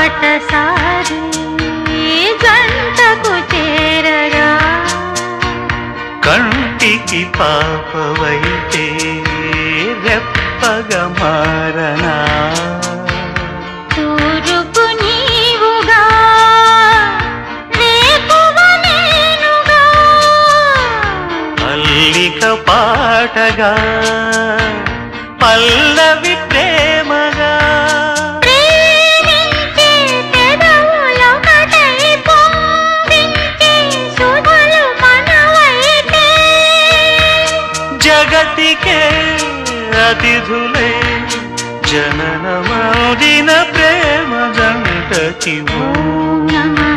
బాటసారి గంటకు చేరగా కంటికి పాపవైతే రెప్పగా మారనా తూరుపు నీవుగా రేపువ నేనుగా అల్లిక పాటగా పల్లవి ప్రేమగా ప్రేమించే పెదవులొకటై పొంగించే సుధలు మనవైతే జగతికే అతిథులే జననమౌదిన ప్రేమ జంటకి ఓం నమః